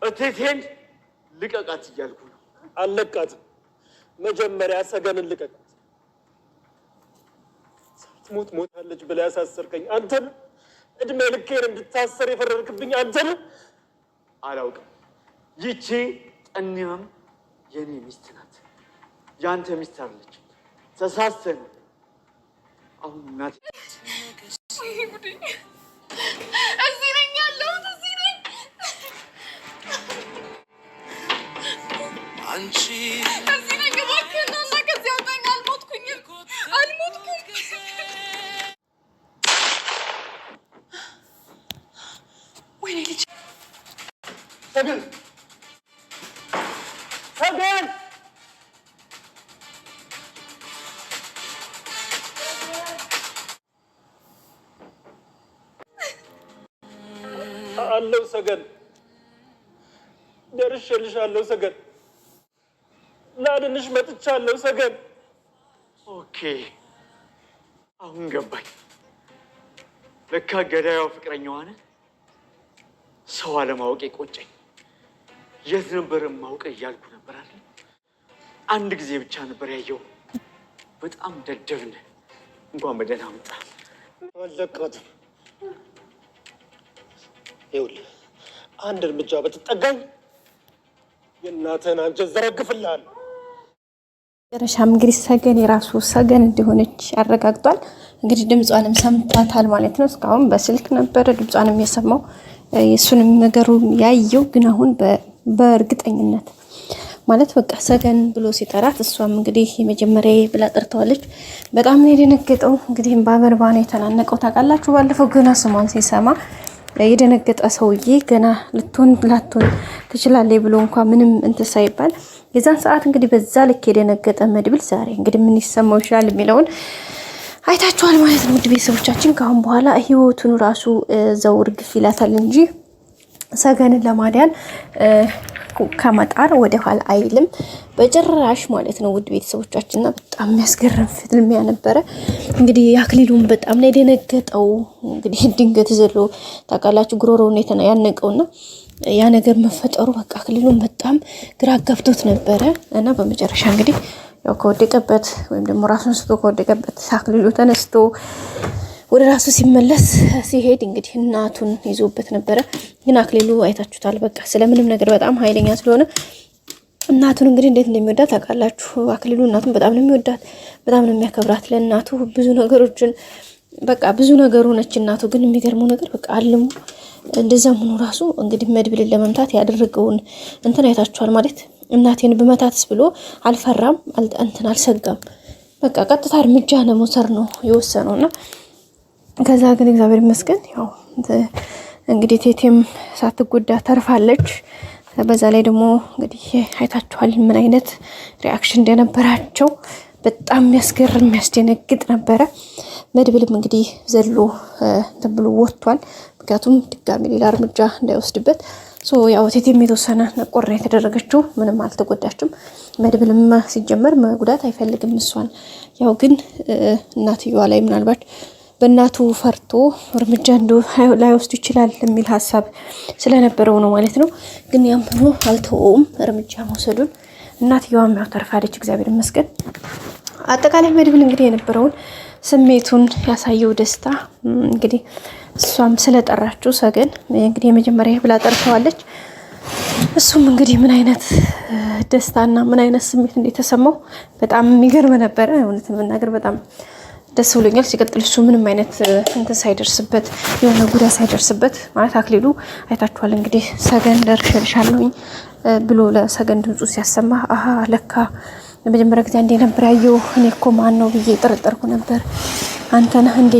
እቴቴን ልቀቃት እያልኩ ነው። አልለቃትም። መጀመሪያ ሰገንን ልቀቃት። ሳትሞት ሞታለች ብለህ ያሳሰርከኝ አንተ ነህ። እድሜ ልኬን እንድታሰር የፈረድክብኝ አንተ ነህ። አላውቅም። ይቺ ጠኒማም የኔ ሚስት ናት። ያንተ ሚስት አለች። ተሳስተህ ነው። አሁን እናቴ እዚህ ነኝ ያለሁት፣ እዚህ ነኝ። አንቺ እዚህ ነኝ። እባክህ ነው እና ከዚህ አውጣኝ። አልሞትኩኝም፣ አልሞትኩም። ወይኔ ልጅ ሰገን፣ ሰገን አለው። ሰገን ደርሼልሻለሁ። ሰገን ላድንሽ መጥቻለሁ። ሰገን ኦኬ፣ አሁን ገባኝ። ለካ ገዳያው ፍቅረኛዋ ነህ። ሰው አለማወቅ ቆጨኝ። የት ነበር ማውቅ እያልኩ ነበር አይደል? አንድ ጊዜ ብቻ ነበር ያየው። በጣም ደደብ ነህ። እንኳን በደህና መጣ። አለቃትም። ይኸውልህ አንድ እርምጃ በትጠጋኝ የእናትህን አንጀት ዘረግፍልሃለሁ። መጨረሻም እንግዲህ ሰገን የራሱ ሰገን እንደሆነች ያረጋግጧል። እንግዲህ ድምጿንም ሰምቷታል ማለት ነው። እስካሁን በስልክ ነበረ ድምጿንም የሰማው የሱንም ነገሩ ያየው፣ ግን አሁን በእርግጠኝነት ማለት በቃ ሰገን ብሎ ሲጠራት እሷም እንግዲህ የመጀመሪያ ብላ ጠርተዋለች። በጣም ነው የደነገጠው። እንግዲህ በአበርባ ነው የተናነቀው። ታውቃላችሁ ባለፈው ገና ስሟን ሲሰማ የደነገጠ ሰውዬ ገና ልትሆን ትችላለች ብሎ እንኳን ምንም እንትን ሳይባል የዛን ሰዓት እንግዲህ በዛ ልክ የደነገጠ መድብል ዛሬ እንግዲህ ምን ይሰማው ይችላል የሚለውን አይታችኋል ማለት ነው። ውድ ቤተሰቦቻችን ከአሁን በኋላ ህይወቱን ራሱ ዘውር ግፍ ይላታል እንጂ ሰገንን ለማዳን ከመጣር ወደ ኋላ አይልም በጭራሽ ማለት ነው። ውድ ቤተሰቦቻችንና በጣም የሚያስገርም ፍልሚያ ነበረ። እንግዲህ አክሊሉን በጣም ነው የደነገጠው። እንግዲህ ድንገት ዘሎ ታውቃላችሁ ጉሮሮውን ያነቀውና ያ ነገር መፈጠሩ በቃ አክሊሉን በጣም ግራ ገብቶት ነበረ እና በመጨረሻ እንግዲህ ያው ከወደቀበት ወይም ደግሞ ራሱን ስቶ ከወደቀበት አክሊሉ ተነስቶ ወደ ራሱ ሲመለስ ሲሄድ እንግዲህ እናቱን ይዞበት ነበረ። ግን አክሊሉ አይታችሁታል። በቃ ስለምንም ነገር በጣም ኃይለኛ ስለሆነ እናቱን እንግዲህ እንዴት እንደሚወዳት ታውቃላችሁ። አክሊሉ እናቱን በጣም ነው የሚወዳት፣ በጣም ነው የሚያከብራት። ለእናቱ ብዙ ነገሮችን በቃ ብዙ ነገሩ ነች እናቱ። ግን የሚገርመው ነገር በቃ አልሙ እንደዛም ሆኖ ራሱ እንግዲህ መድብልን ለመምታት ያደረገውን እንትን አይታችኋል ማለት እናቴን በመታትስ ብሎ አልፈራም፣ እንትን አልሰጋም። በቃ ቀጥታ እርምጃ ለመውሰድ ነው የወሰነውና ከዛ ግን እግዚአብሔር ይመስገን ያው እንግዲህ ቴቴም ሳትጎዳ ተርፋለች። በዛ ላይ ደግሞ እንግዲህ አይታችኋል ምን አይነት ሪአክሽን እንደነበራቸው። በጣም የሚያስገርም የሚያስደነግጥ ነበረ። መድብልም እንግዲህ ዘሎ ተብሎ ወጥቷል። ምክንያቱም ድጋሚ ሌላ እርምጃ እንዳይወስድበት ያው ቴቴም የተወሰነ ነቆር የተደረገችው ምንም አልተጎዳችም። መድብልም ሲጀመር መጉዳት አይፈልግም እሷን። ያው ግን እናትየዋ ላይ ምናልባት በእናቱ ፈርቶ እርምጃ ላይወስዱ ይችላል የሚል ሀሳብ ስለነበረው ነው ማለት ነው። ግን ያም ሆኖ አልተወውም እርምጃ መውሰዱን። እናትየዋም ያው ተርፋለች እግዚአብሔር ይመስገን። አጠቃላይ መድብል እንግዲህ የነበረውን ስሜቱን ያሳየው ደስታ እንግዲህ እሷም ስለጠራችው ሰገን እንግዲህ የመጀመሪያ ብላ ጠርተዋለች። እሱም እንግዲህ ምን አይነት ደስታና ምን አይነት ስሜት እንደተሰማው በጣም የሚገርም ነበረ። እውነትን መናገር በጣም ደስ ብሎኛል። ሲቀጥል እሱ ምንም አይነት እንትን ሳይደርስበት የሆነ ጉዳት ሳይደርስበት ማለት አክሊሉ አይታችኋል እንግዲህ ሰገን ደርሼልሻለሁኝ ብሎ ለሰገን ድምፁ ሲያሰማ አሃ ለካ ለመጀመሪያ ጊዜ እንዴ ነበር ያየው። እኔ እኮ ማን ነው ብዬ ጠረጠርኩ ነበር። አንተ ነህ እንዴ?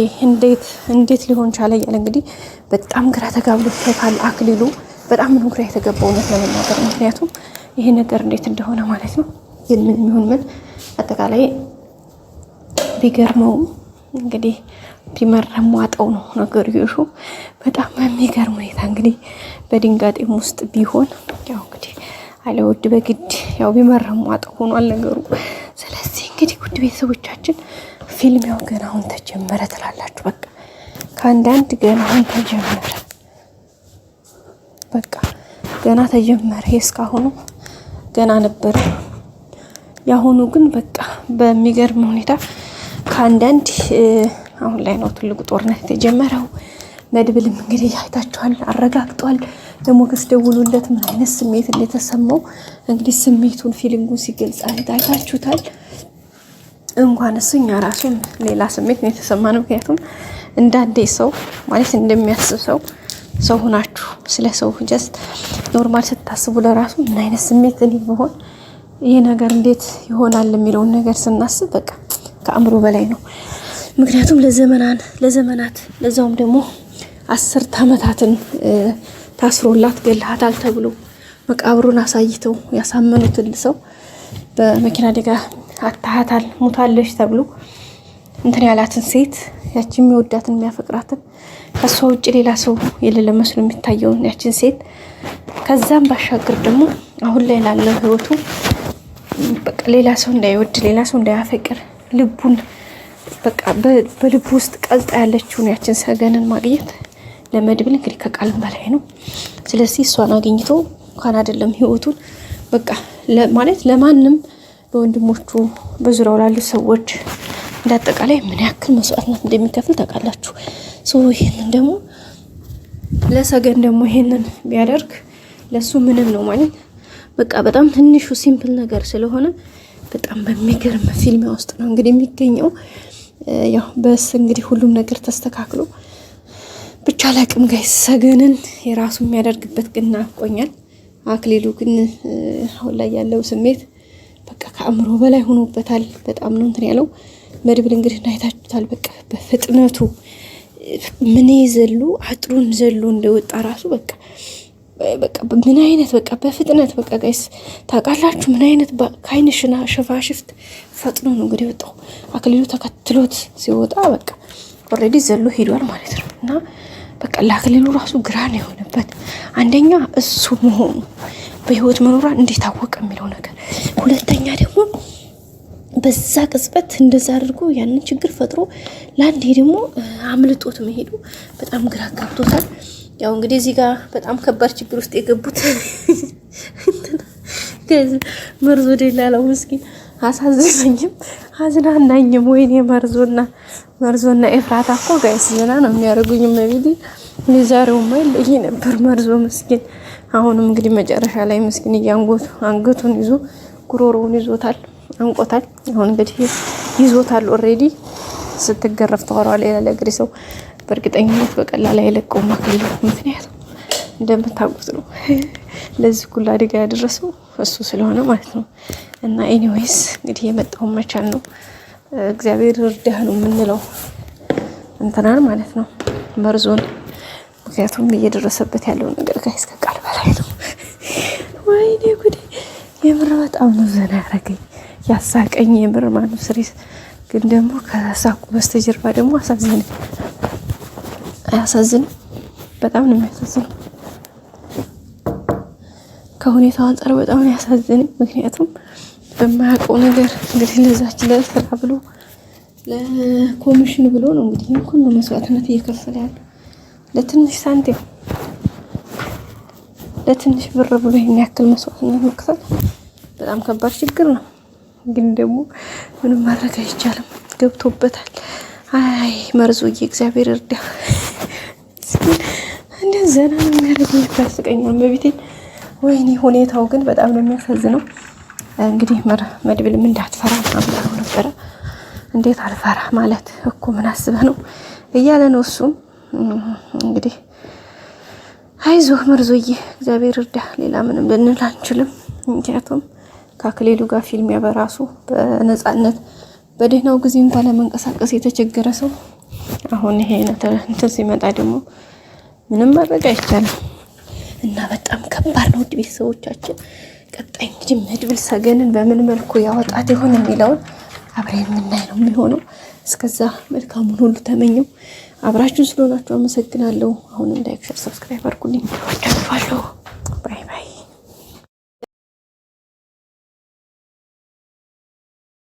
እንዴት ሊሆን ቻለ? እያለ እንግዲህ በጣም ግራ ተጋብቶታል አክሊሉ። በጣም ምንም ግራ የተገባው እውነት ለመናገር ምክንያቱም ይሄ ነገር እንዴት እንደሆነ ማለት ነው። ግን ምን ይሁን ምን አጠቃላይ ቢገርመውም እንግዲህ ቢመረም ዋጠው ነው ነገር ይሹ። በጣም የሚገርም ሁኔታ እንግዲህ በድንጋጤም ውስጥ ቢሆን ያው እንግዲህ አለውድ በግድ ያው ቢመረም ዋጠው ሆኗል ነገሩ። ስለዚህ እንግዲህ ውድ ቤተሰቦቻችን ፊልሚያው ገና አሁን ተጀመረ ትላላችሁ። በቃ ከአንዳንድ ገና አሁን ተጀመረ። በቃ ገና ተጀመረ። የእስካሁኑ ገና ነበር። ያሁኑ ግን በቃ በሚገርም ሁኔታ ከአንዳንድ አሁን ላይ ነው ትልቁ ጦርነት የተጀመረው። መድብልም እንግዲህ አይታችኋል፣ አረጋግጧል። ለሞገስ ደውሎለት ምን አይነት ስሜት እንደተሰማው እንግዲህ ስሜቱን ፊሊንጉን ሲገልጽ አይታችሁታል። እንኳን እሱ እኛ ራሱን ሌላ ስሜት ነው የተሰማነው። ምክንያቱም እንዳንዴ ሰው ማለት እንደሚያስብ ሰው ሆናችሁ ስለ ሰው ጀስት ኖርማል ስታስቡ ለራሱ ምን አይነት ስሜት እኔ ብሆን ይሄ ነገር እንዴት ይሆናል የሚለውን ነገር ስናስብ በቃ ከአእምሮ በላይ ነው። ምክንያቱም ለዘመናት ለዛውም ደግሞ 10 ዓመታትን ታስሮላት ገለሃታል ተብሎ መቃብሩን አሳይተው ያሳመኑትን ሰው በመኪና አደጋ አታሃታል ሙታለች ተብሎ እንትን ያላትን ሴት ያቺ የሚወዳትን የሚያፈቅራትን ከሷ ውጭ ሌላ ሰው የሌለ መስሎ የሚታየውን ያችን ሴት ከዛም ባሻገር ደግሞ አሁን ላይ ላለው ህይወቱ በቃ ሌላ ሰው እንዳይወድ ሌላ ሰው እንዳያፈቅር ልቡን በቃ በልቡ ውስጥ ቀልጣ ያለችውን ያችን ሰገንን ማግኘት ለመድብል እንግዲህ ከቃልም በላይ ነው። ስለዚህ እሷን አግኝቶ እንኳን አይደለም ህይወቱን በቃ ማለት ለማንም ለወንድሞቹ በዙሪያው ላሉ ሰዎች እንዳጠቃላይ ምን ያክል መስዋዕትነት እንደሚከፍል ታውቃላችሁ። ይሄንን ደግሞ ለሰገን ደግሞ ይሄንን ቢያደርግ ለሱ ምንም ነው ማለት በቃ በጣም ትንሹ ሲምፕል ነገር ስለሆነ በጣም በሚገርም ፊልም ውስጥ ነው እንግዲህ የሚገኘው። ያው በስ እንግዲህ ሁሉም ነገር ተስተካክሎ ብቻ ላቅም ጋይስ ሰገንን የራሱ የሚያደርግበት ግን ናፍቆኛል። አክሊሉ ግን አሁን ላይ ያለው ስሜት በቃ ከአእምሮ በላይ ሆኖበታል። በጣም ነው እንትን ያለው። መድብል እንግዲህ እንዳይታችሁታል። በቃ በፍጥነቱ ምን ይዘሉ አጥሩን ዘሎ እንደወጣ ራሱ በቃ ምን አይነት በቃ በፍጥነት በቃ ጋይስ ታውቃላችሁ ምን አይነት ካይንሽና ሽፋሽፍት ፈጥኖ ነው እንግዲህ ወጣው። አክሊሉ ተከትሎት ሲወጣ በቃ ኦሬዲ ዘሎ ሄዷል ማለት ነው። እና በቃ ለአክሊሉ ራሱ ግራ ነው የሆነበት። አንደኛ እሱ መሆኑ በህይወት መኖሯን እንዴት አወቀ የሚለው ነገር፣ ሁለተኛ ደግሞ በዛ ቅጽበት እንደዛ አድርጎ ያንን ችግር ፈጥሮ ለአንዴ ደግሞ አምልጦት መሄዱ በጣም ግራ ገብቶታል። ያው እንግዲህ እዚህ ጋር በጣም ከባድ ችግር ውስጥ የገቡት መርዞ ደላላው ምስኪን አሳዝነኝም አዝናናኝም። ወይኔ መርዞና ኤፍራታ እኮ ጋይስ ዘና ነው የሚያደርጉኝ። መቢዲ የዛሬው ማይል ይሄ ነበር መርዞ ምስኪን። አሁንም እንግዲህ መጨረሻ ላይ ምስኪን አንገቱን ይዞ ጉሮሮውን ይዞታል፣ አንቆታል። አሁን እንግዲህ ይዞታል ኦሬዲ። ስትገረፍ ተወራለ ያለ እግሪ ሰው በእርግጠኝነት በቀላል አይለቀውም አክሊሉ። ምክንያቱም እንደምታውቁት ነው ለዚህ ሁሉ አደጋ ያደረሰው እሱ ስለሆነ ማለት ነው። እና ኤኒዌይስ እንግዲህ የመጣውን መቻል ነው። እግዚአብሔር እርዳህ ነው የምንለው እንትናን ማለት ነው መርዞን። ምክንያቱም እየደረሰበት ያለው ነገር ጋይስ ከቃል በላይ ነው። ወይኔ ጉዴ! የምር በጣም ነው ዘና ያደረገኝ ያሳቀኝ የምር ማኑ ስሪስ። ግን ደግሞ ከሳቁ በስተጀርባ ደግሞ አያሳዝንም? በጣም ነው የሚያሳዝነው። ከሁኔታው አንጻር በጣም ነው ያሳዝነኝ። ምክንያቱም በማያውቀው ነገር እንግዲህ ለዛች ለስራ ብሎ ለኮሚሽን ብሎ ነው እንግዲህ ሁሉ መስዋዕትነት እየከፈለ ያለው ለትንሽ ሳንቲም ለትንሽ ብር ብሎ የሚያክል መስዋዕትነት መክፈል በጣም ከባድ ችግር ነው። ግን ደግሞ ምንም ማድረግ አይቻልም፣ ገብቶበታል። አይ መርዞዬ እግዚአብሔር እርዳ። እንደ ዘና ነው የሚያደርገኝ፣ ያስቀኛል በቤቴ። ወይኔ ሁኔታው ግን በጣም ነው የሚያሳዝነው። እንግዲህ መድብልም እንዳትፈራ አብላው ነበረ። እንዴት አልፈራ ማለት እኮ ምን አስበህ ነው እያለ ነው እሱም። እንግዲህ አይዞህ መርዞዬ እግዚአብሔር እርዳ። ሌላ ምንም ልንል አንችልም። ምክንያቱም ከአክሊሉ ጋር ፊልሚያ በራሱ በነፃነት በደህናው ጊዜ እንኳን ለመንቀሳቀስ የተቸገረ ሰው አሁን ይሄ እንትን ሲመጣ ደግሞ ምንም ማድረግ አይቻልም። እና በጣም ከባድ ነው ውድ ቤተሰቦቻችን። ቀጣይ እንግዲህ መድብል ሰገንን በምን መልኩ ያወጣት ይሆን የሚለውን አብረን የምናይ ነው የሚሆነው። እስከዛ መልካሙን ሁሉ ተመኘው። አብራችሁን ስለሆናችሁ አመሰግናለሁ። አሁንም ላይክ፣ ሼር፣ ሰብስክራይብ አድርጉልኝ። ወዳችኋለሁ።